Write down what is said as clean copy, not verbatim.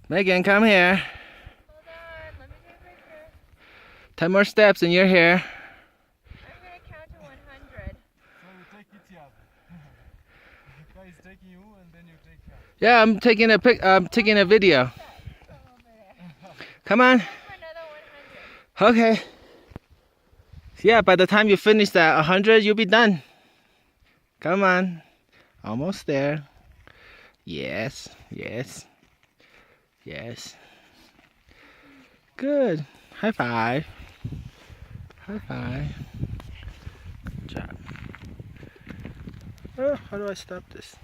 Megan, come here. Hold on, let me take a picture. 10 more steps and you're here. I'm gonna count to 100. So you take it up. The guy is taking you and then you take her. Yeah, I'm taking a video. Come on. For another 100. Okay. Yeah, by the time you finish that 100, you'll be done. Come on. Almost there. Yes, yes, yes. Good. High five. High five. Good job. Oh, how do I stop this?